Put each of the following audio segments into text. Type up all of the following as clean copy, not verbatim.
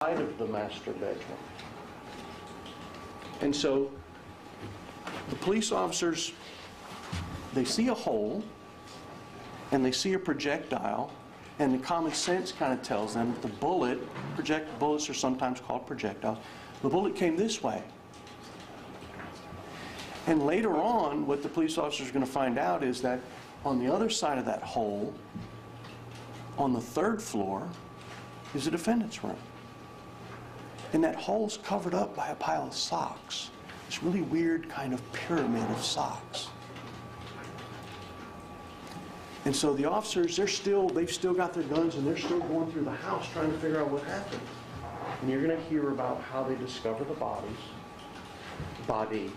of the master bedroom. And so the police officers, they see a hole and they see a projectile, and the common sense kind of tells them that the bullets are sometimes called projectiles, the bullet came this way. And later on, what the police officers are going to find out is that on the other side of that hole, on the 3rd floor, is the defendant's room. And that hole's covered up by a pile of socks. This really weird kind of pyramid of socks. And so the officers, they've still got their guns and they're still going through the house trying to figure out what happened. And you're going to hear about how they discover the body.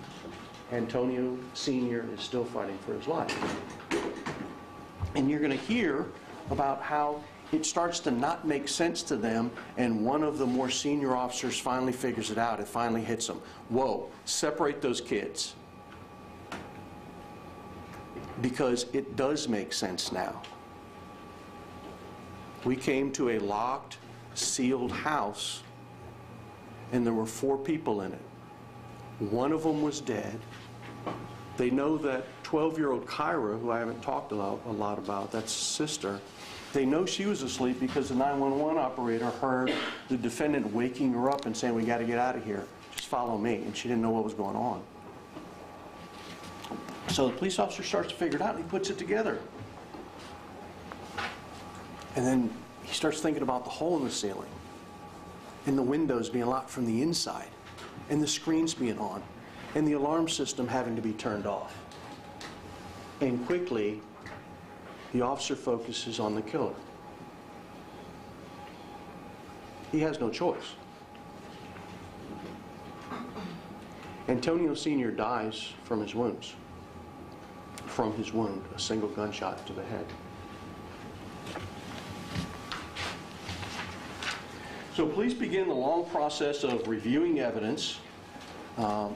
Antonio Sr. is still fighting for his life. And you're going to hear about how it starts to not make sense to them, and one of the more senior officers finally figures it out. It finally hits them. Whoa, separate those kids. Because it does make sense now. We came to a locked, sealed house, and there were 4 people in it. One of them was dead. They know that 12-year-old Kyra, who I haven't talked a lot about, that's sister, they know she was asleep because the 911 operator heard the defendant waking her up and saying, "We got to get out of here. Just follow me." And she didn't know what was going on. So the police officer starts to figure it out, and he puts it together. And then he starts thinking about the hole in the ceiling, and the windows being locked from the inside, and the screens being on, and the alarm system having to be turned off. And quickly, the officer focuses on the killer. He has no choice. Antonio Sr. dies from his wounds. From his wound, a single gunshot to the head. So police begin the long process of reviewing evidence.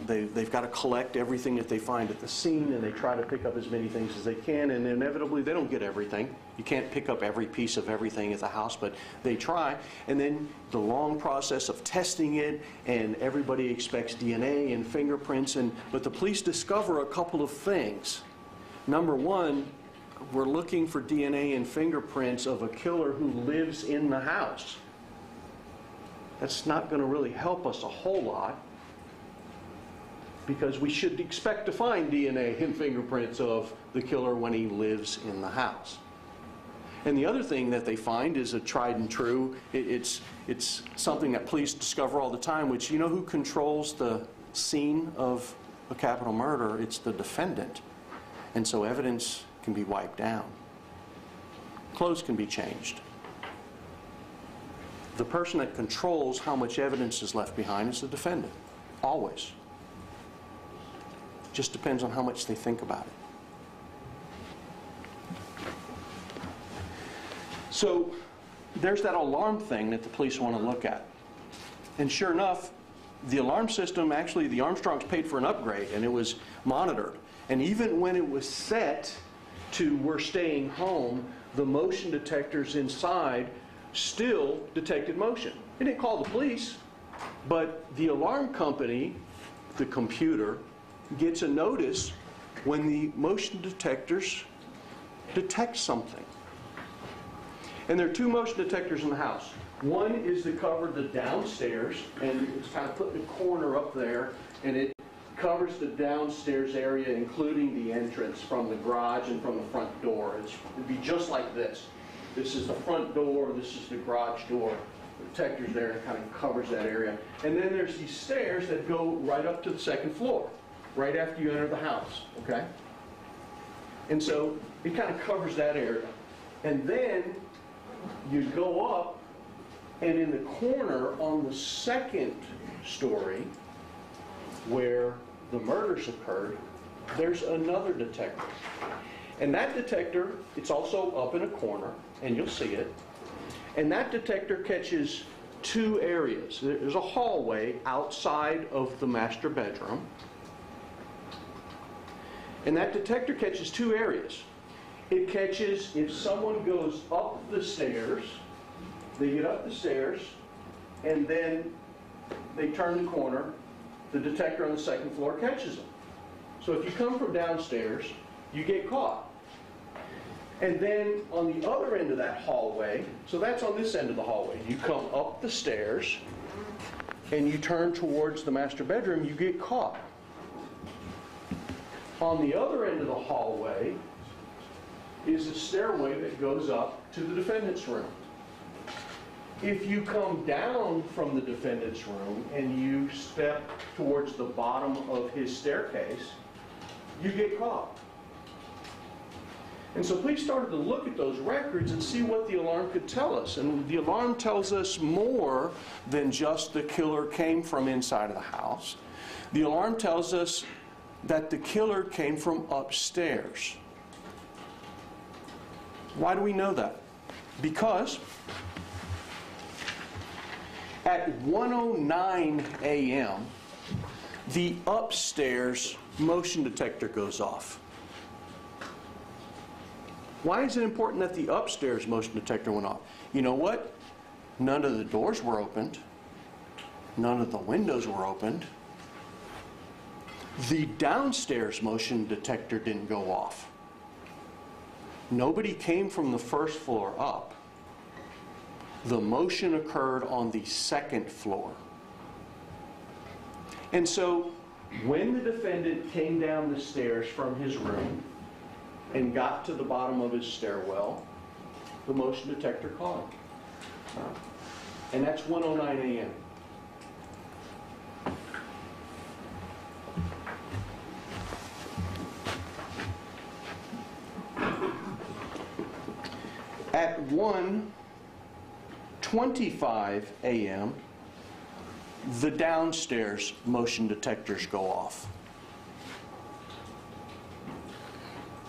They've got to collect everything that they find at the scene, and they try to pick up as many things as they can, and inevitably they don't get everything. You can't pick up every piece of everything at the house, but they try. And then the long process of testing it, and everybody expects DNA and fingerprints, but the police discover a couple of things. Number one, we're looking for DNA and fingerprints of a killer who lives in the house. That's not going to really help us a whole lot, because we should expect to find DNA and fingerprints of the killer when he lives in the house. And the other thing that they find is a tried and true, it's something that police discover all the time, which, you know who controls the scene of a capital murder? It's the defendant. And so evidence can be wiped down. Clothes can be changed. The person that controls how much evidence is left behind is the defendant, always. Just depends on how much they think about it. So there's that alarm thing that the police want to look at. And sure enough, the alarm system, actually the Armstrongs paid for an upgrade, and it was monitored. And even when it was set to "we're staying home," the motion detectors inside still detected motion. It didn't call the police, but the alarm company, the computer, gets a notice when the motion detectors detect something. And there are 2 motion detectors in the house. One is to cover the downstairs, and it's kind of put in a corner up there, and it covers the downstairs area, including the entrance from the garage and from the front door. It'd be just like this. This is the front door, this is the garage door. The detector's there, and it kind of covers that area. And then there's these stairs that go right up to the 2nd floor, right after you enter the house, okay? And so it kind of covers that area. And then you go up, and in the corner on the 2nd story, where the murders occurred, there's another detector. And that detector, it's also up in a corner, and you'll see it. And that detector catches 2 areas. There's a hallway outside of the master bedroom. And that detector catches 2 areas. It catches if someone goes up the stairs, they get up the stairs, and then they turn the corner, the detector on the second floor catches them. So if you come from downstairs, you get caught. And then on the other end of that hallway, so that's on this end of the hallway, you come up the stairs and you turn towards the master bedroom, you get caught. On the other end of the hallway is a stairway that goes up to the defendant's room. If you come down from the defendant's room and you step towards the bottom of his staircase, you get caught. And so police started to look at those records and see what the alarm could tell us. And the alarm tells us more than just the killer came from inside of the house. The alarm tells us that the killer came from upstairs. Why do we know that? Because at 1:09 a.m., the upstairs motion detector goes off. Why is it important that the upstairs motion detector went off? You know what? None of the doors were opened. None of the windows were opened. The downstairs motion detector didn't go off. Nobody came from the first floor up. The motion occurred on the second floor. And so when the defendant came down the stairs from his room and got to the bottom of his stairwell, the motion detector caught him. And that's 1:09 a.m. At 1:25 a.m., the downstairs motion detectors go off.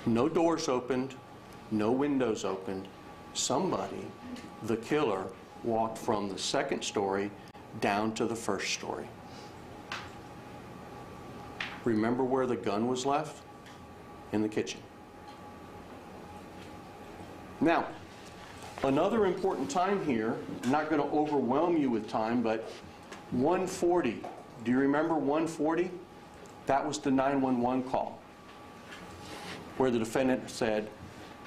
No doors opened, no windows opened. Somebody, the killer, walked from the second story down to the first story. Remember where the gun was left? In the kitchen. Now, another important time here, I'm not going to overwhelm you with time, but 1:40. Do you remember 1:40? That was the 911 call where the defendant said,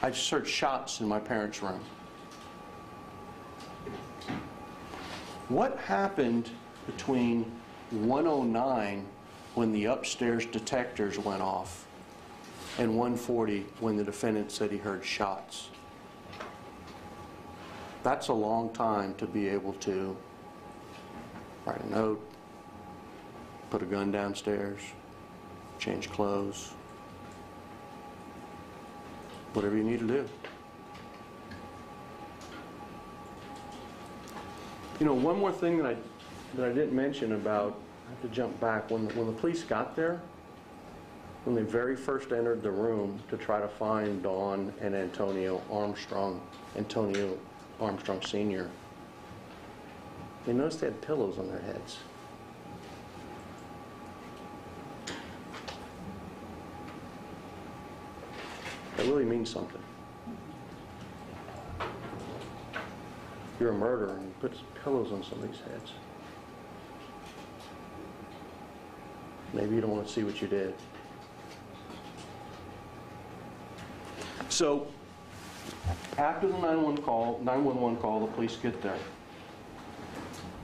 I just heard shots in my parents' room. What happened between 1:09 when the upstairs detectors went off and 1:40 when the defendant said he heard shots? That's a long time to be able to write a note, put a gun downstairs, change clothes, whatever you need to do. You know, one more thing that I didn't mention about, I have to jump back, when the police got there, when they very first entered the room to try to find Dawn and Antonio Armstrong Sr., they noticed they had pillows on their heads. That really means something. You're a murderer and you put pillows on somebody's heads. Maybe you don't want to see what you did. So, after the 911 call, the police get there.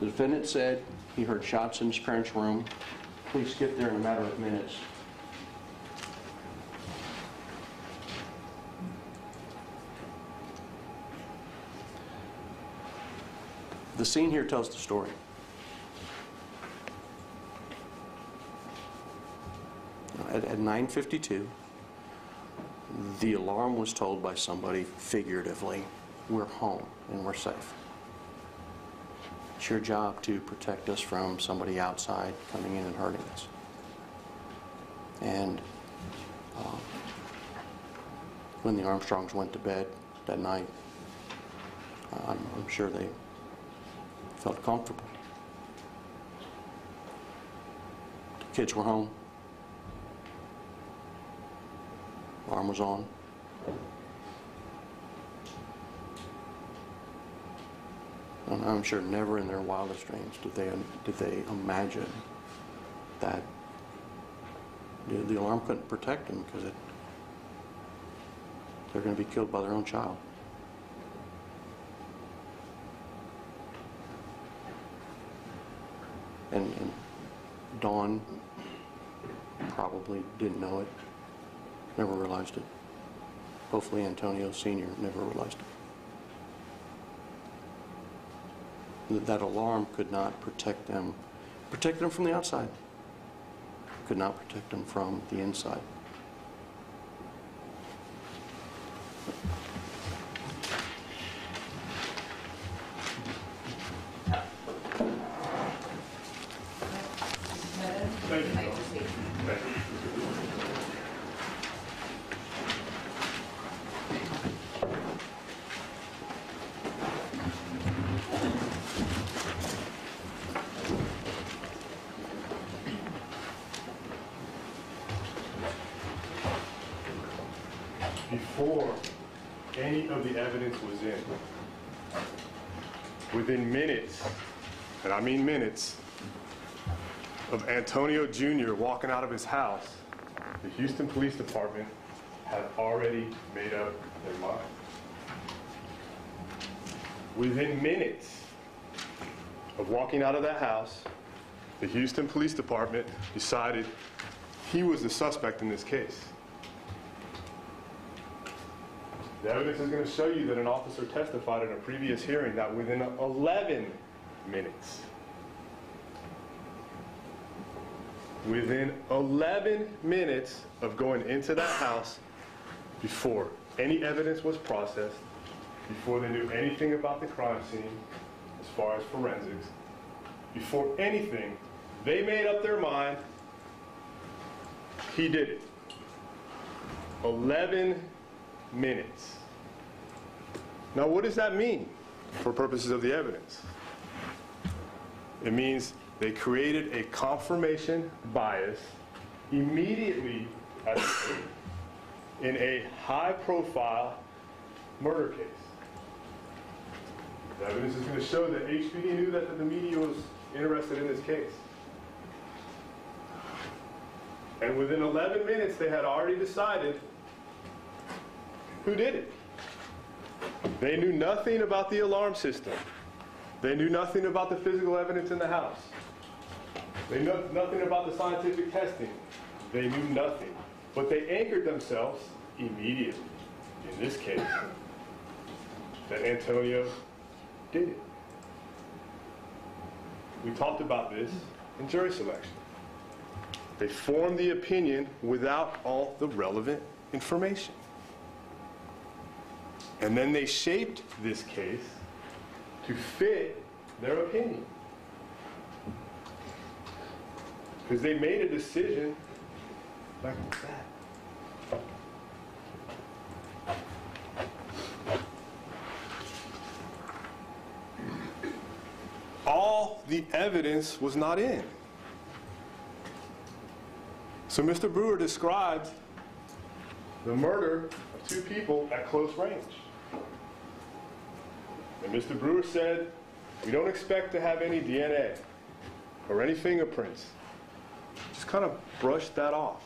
The defendant said he heard shots in his parents' room. Police get there in a matter of minutes. The scene here tells the story. At 9:52, the alarm was told by somebody figuratively, we're home and we're safe. It's your job to protect us from somebody outside coming in and hurting us. And when the Armstrongs went to bed that night, I'm sure they felt comfortable. The kids were home. Alarm was on. And I'm sure never in their wildest dreams did they imagine that the alarm couldn't protect them because they're going to be killed by their own child. And Dawn probably didn't know it, never realized it. Hopefully Antonio Sr. never realized it. That alarm could not protect them from the outside, could not protect them from the inside. Before any of the evidence was in, within minutes, and I mean minutes, of Antonio Jr. walking out of his house, the Houston Police Department had already made up their mind. Within minutes of walking out of that house, the Houston Police Department decided he was the suspect in this case. The evidence is going to show you that an officer testified in a previous hearing that within 11 minutes, within 11 minutes of going into that house, before any evidence was processed, before they knew anything about the crime scene as far as forensics, before anything, they made up their mind he did it. 11 minutes. Now, what does that mean for purposes of the evidence? It means they created a confirmation bias immediately in a high-profile murder case. The evidence is going to show that HPD knew that the media was interested in this case. And within 11 minutes, they had already decided who did it. They knew nothing about the alarm system. They knew nothing about the physical evidence in the house. They knew nothing about the scientific testing. They knew nothing. But they anchored themselves immediately, in this case, that Antonio did it. We talked about this in jury selection. They formed the opinion without all the relevant information. And then they shaped this case to fit their opinion. Because they made a decision like that. All the evidence was not in. So Mr. Brewer described the murder of two people at close range. And Mr. Brewer said, we don't expect to have any DNA or any fingerprints. Just kind of brushed that off.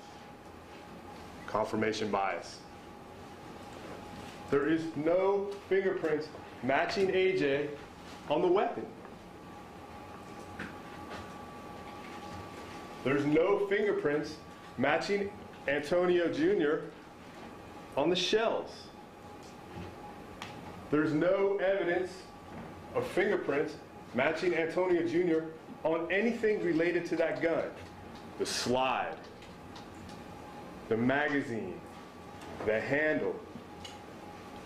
Confirmation bias. There is no fingerprints matching AJ on the weapon. There's no fingerprints matching Antonio Jr. on the shells. There's no evidence of fingerprints matching Antonio Jr. on anything related to that gun. The slide, the magazine, the handle,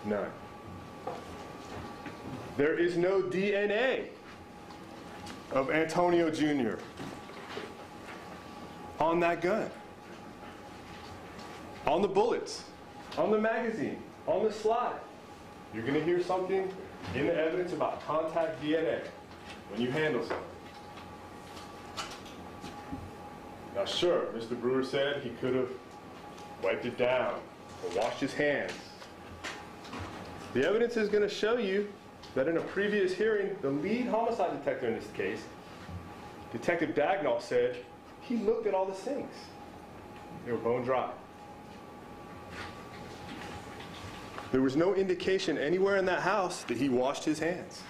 none. There is no DNA of Antonio Jr. on that gun, on the bullets, on the magazine, on the slide. You're going to hear something in the evidence about contact DNA when you handle something. Now, sure, Mr. Brewer said he could have wiped it down or washed his hands. The evidence is going to show you that in a previous hearing, the lead homicide detective in this case, Detective Dagnall, said he looked at all the sinks. They were bone dry. There was no indication anywhere in that house that he washed his hands.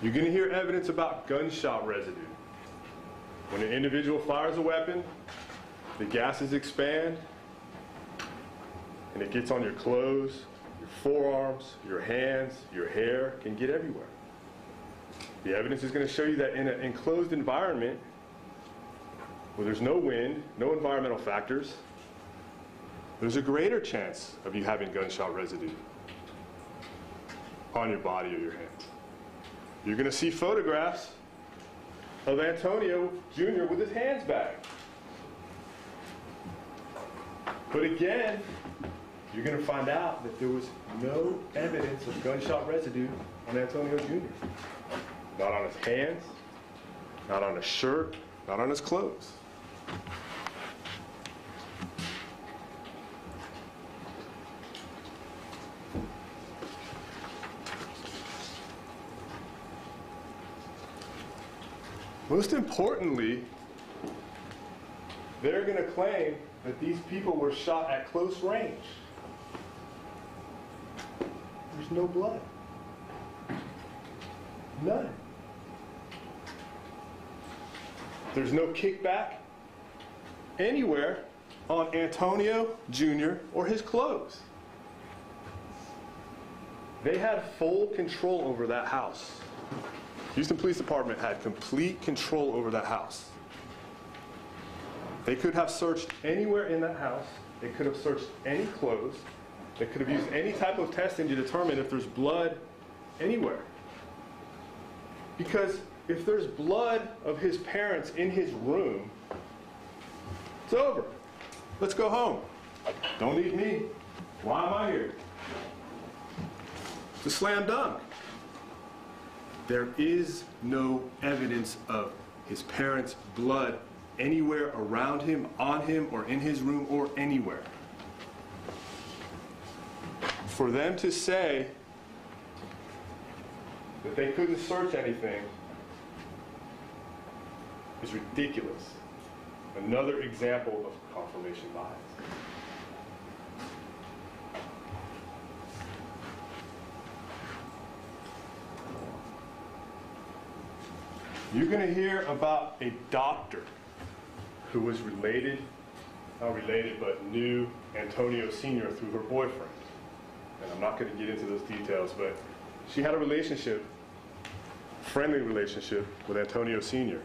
You're going to hear evidence about gunshot residue. When an individual fires a weapon, the gases expand, and it gets on your clothes, your forearms, your hands, your hair, can get everywhere. The evidence is going to show you that in an enclosed environment, where there's no wind, no environmental factors, there's a greater chance of you having gunshot residue on your body or your hands. You're going to see photographs of Antonio Jr. with his hands bagged. But again, you're going to find out that there was no evidence of gunshot residue on Antonio Jr. Not on his hands, not on his shirt, not on his clothes. Most importantly, they're going to claim that these people were shot at close range. There's no blood. None. There's no kickback anywhere on Antonio Jr. or his clothes. They had full control over that house. Houston Police Department had complete control over that house. They could have searched anywhere in that house. They could have searched any clothes. They could have used any type of testing to determine if there's blood anywhere. Because if there's blood of his parents in his room, it's over. Let's go home. Don't need me. Why am I here? It's a slam dunk. There is no evidence of his parents' blood anywhere around him, on him, or in his room, or anywhere. For them to say that they couldn't search anything is ridiculous. Another example of confirmation bias. You're going to hear about a doctor who was related, not related, but knew Antonio Sr. through her boyfriend. And I'm not going to get into those details, but she had a relationship, friendly relationship, with Antonio Sr.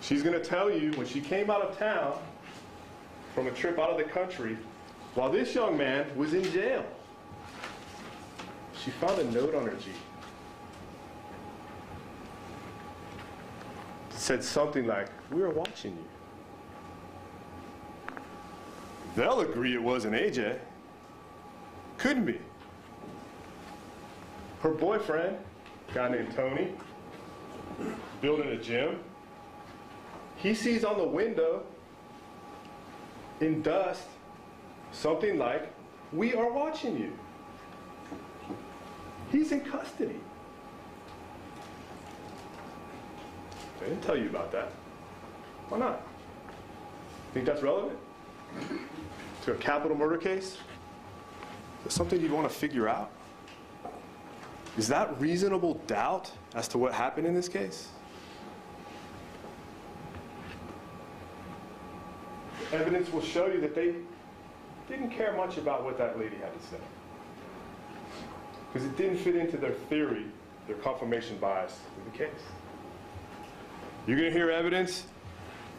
She's going to tell you when she came out of town from a trip out of the country, while this young man was in jail, she found a note on her Jeep. It said something like, "We were watching you." They'll agree it wasn't AJ. Couldn't be. Her boyfriend, a guy named Tony, building a gym, he sees on the window in dust something like, "We are watching you." He's in custody. They didn't tell you about that. Why not? Think that's relevant to a capital murder case? Is that something you'd want to figure out? Is that reasonable doubt as to what happened in this case? The evidence will show you that they didn't care much about what that lady had to say, because it didn't fit into their theory, their confirmation bias of the case. You're going to hear evidence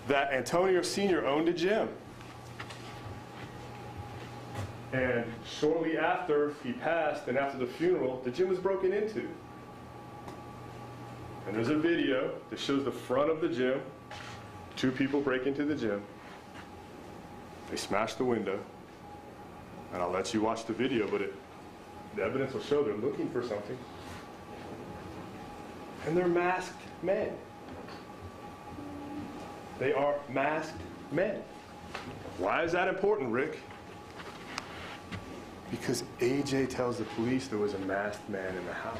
that Antonio Sr. owned a gym. And shortly after he passed and after the funeral, the gym was broken into. And there's a video that shows the front of the gym. Two people break into the gym. They smash the window. And I'll let you watch the video, but the evidence will show they're looking for something. And they're masked men. They are masked men. Why is that important, Rick? Because AJ tells the police there was a masked man in the house.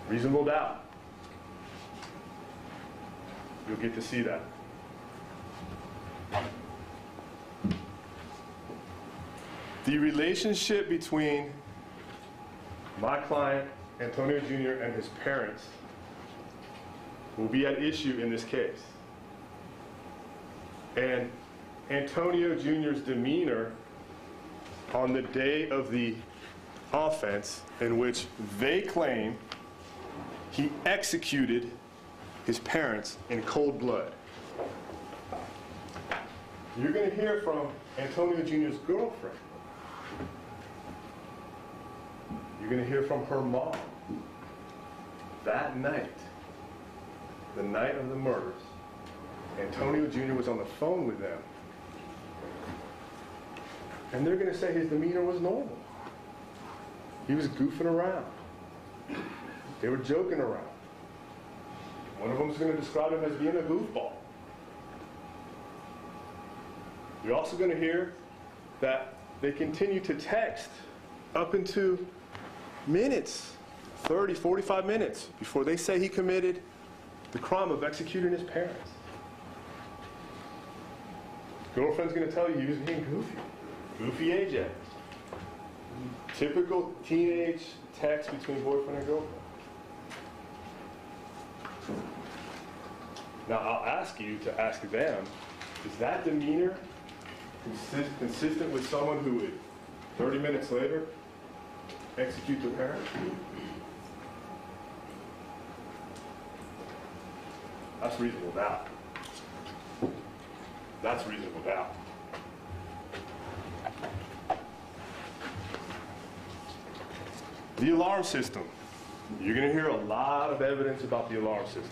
Reasonable doubt. You'll get to see that. The relationship between my client, Antonio Jr., and his parents will be at issue in this case. And Antonio Jr.'s demeanor on the day of the offense, in which they claim he executed his parents in cold blood. You're going to hear from Antonio Jr.'s girlfriend. You're going to hear from her mom. That night, the night of the murders, Antonio Jr. was on the phone with them. And they're going to say his demeanor was normal. He was goofing around. They were joking around. One of them is going to describe him as being a goofball. You're also going to hear that they continue to text up into minutes, 30, 45 minutes, before they say he committed the crime of executing his parents. Girlfriend's going to tell you he was being goofy. Goofy AJ. Typical teenage text between boyfriend and girlfriend. Now, I'll ask you to ask them, is that demeanor consistent with someone who would, 30 minutes later, execute their parent? That's reasonable doubt. That's reasonable doubt. The alarm system. You're going to hear a lot of evidence about the alarm system.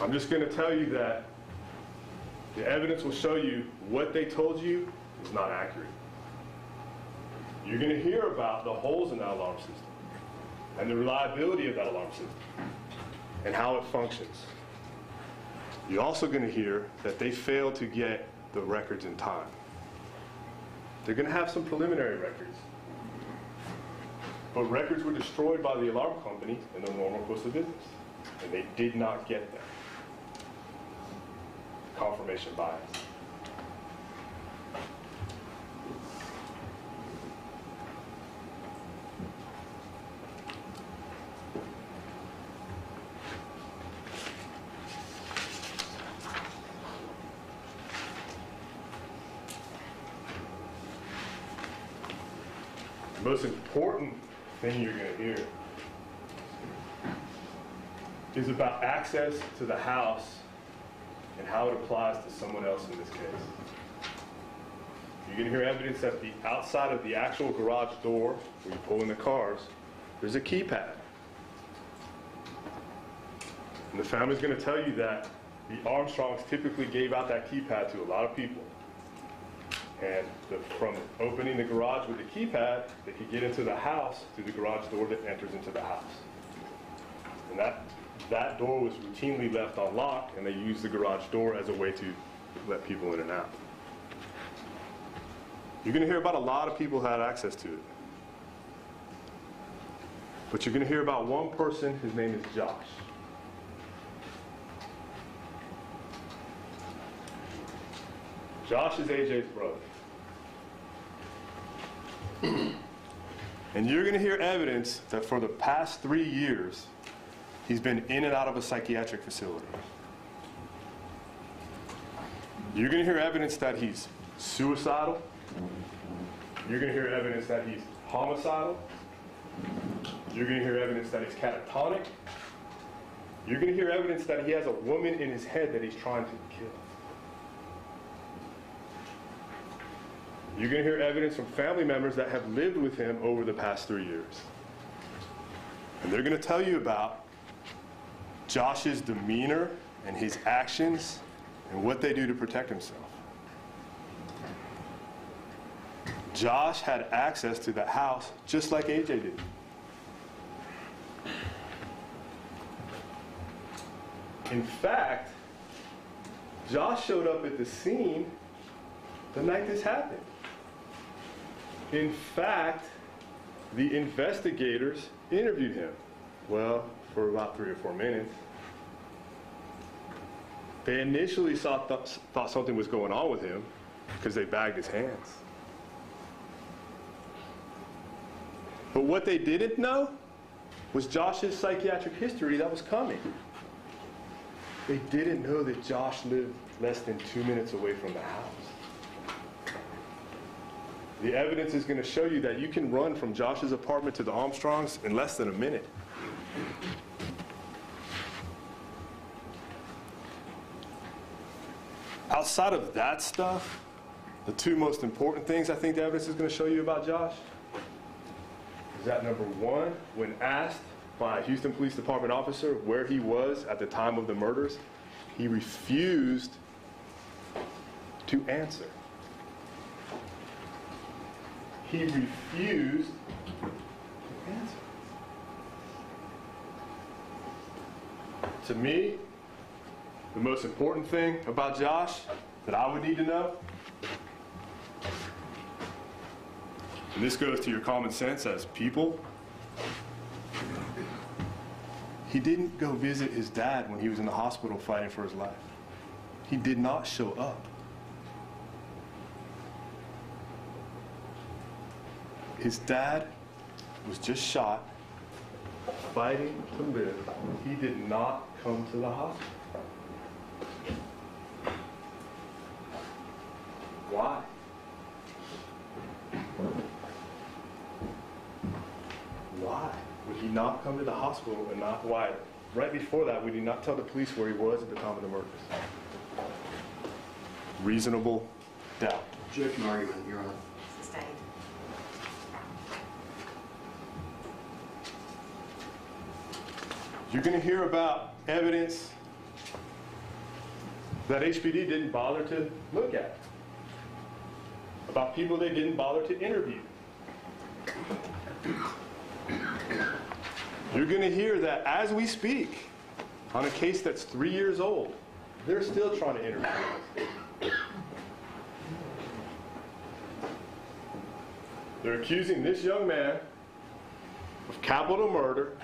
I'm just going to tell you that the evidence will show you what they told you is not accurate. You're going to hear about the holes in that alarm system and the reliability of that alarm system and how it functions. You're also going to hear that they failed to get the records in time. They're going to have some preliminary records. But records were destroyed by the alarm company in the normal course of business, and they did not get them. Confirmation bias. The most important thing you're going to hear is about access to the house and how it applies to someone else in this case. You're going to hear evidence that the outside of the actual garage door, where you pull in the cars, there's a keypad. And the family's going to tell you that the Armstrongs typically gave out that keypad to a lot of people. And from opening the garage with the keypad, they could get into the house through the garage door that enters into the house. And that door was routinely left unlocked, and they used the garage door as a way to let people in and out. You're going to hear about a lot of people who had access to it. But you're going to hear about one person, his name is Josh. Josh is AJ's brother. And you're going to hear evidence that for the past 3 years, he's been in and out of a psychiatric facility. You're going to hear evidence that he's suicidal. You're going to hear evidence that he's homicidal. You're going to hear evidence that he's catatonic. You're going to hear evidence that he has a woman in his head that he's trying to kill. You're going to hear evidence from family members that have lived with him over the past 3 years. And they're going to tell you about Josh's demeanor and his actions and what they do to protect himself. Josh had access to the house just like AJ did. In fact, Josh showed up at the scene the night this happened. In fact, the investigators interviewed him, well, for about 3 or 4 minutes. They initially thought something was going on with him because they bagged his hands. But what they didn't know was Josh's psychiatric history that was coming. They didn't know that Josh lived less than 2 minutes away from the house. The evidence is going to show you that you can run from Josh's apartment to the Armstrongs in less than a minute. Outside of that stuff, the 2 most important things I think the evidence is going to show you about Josh is that, number 1, when asked by a Houston Police Department officer where he was at the time of the murders, he refused to answer. He refused to answer. To me, the most important thing about Josh that I would need to know, and this goes to your common sense as people, he didn't go visit his dad when he was in the hospital fighting for his life. He did not show up. His dad was just shot, fighting to live. He did not come to the hospital. Why? Why would he not come to the hospital and not, why? Right before that, would he not tell the police where he was at the time of the murders? Reasonable doubt. Objection argument, Your Honor. Sustained. You're going to hear about evidence that HPD didn't bother to look at, about people they didn't bother to interview. You're going to hear that as we speak, on a case that's 3 years old, they're still trying to interview us. They're accusing this young man of capital murder,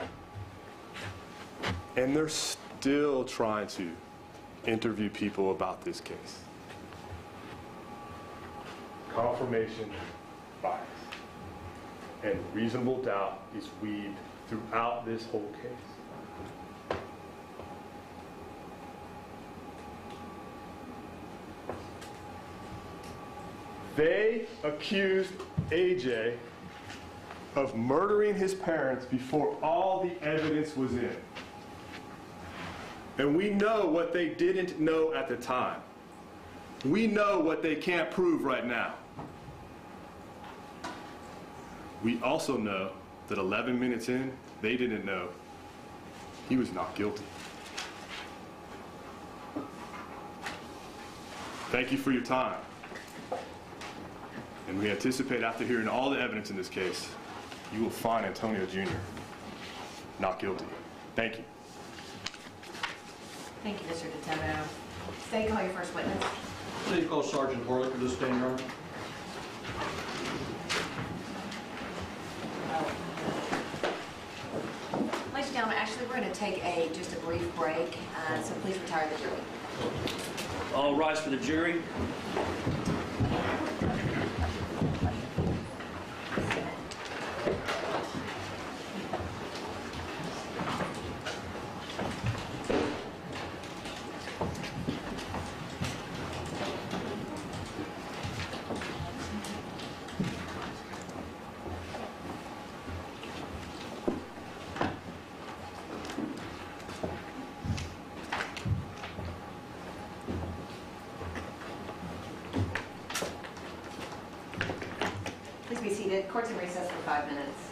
and they're still trying to interview people about this case. Confirmation bias and reasonable doubt is weaved throughout this whole case. They accused AJ of murdering his parents before all the evidence was in. And we know what they didn't know at the time. We know what they can't prove right now. We also know that 11 minutes in, they didn't know he was not guilty. Thank you for your time. And we anticipate, after hearing all the evidence in this case, you will find Antonio Jr. not guilty. Thank you. Thank you, Mr. Detemno. State, call your first witness. Please call Sergeant Horlick to the stand, Your Honor. Ladies and gentlemen, actually, we're going to take just a brief break, so please retire the jury. All rise for the jury. Please be seated. Court's in recess for 5 minutes.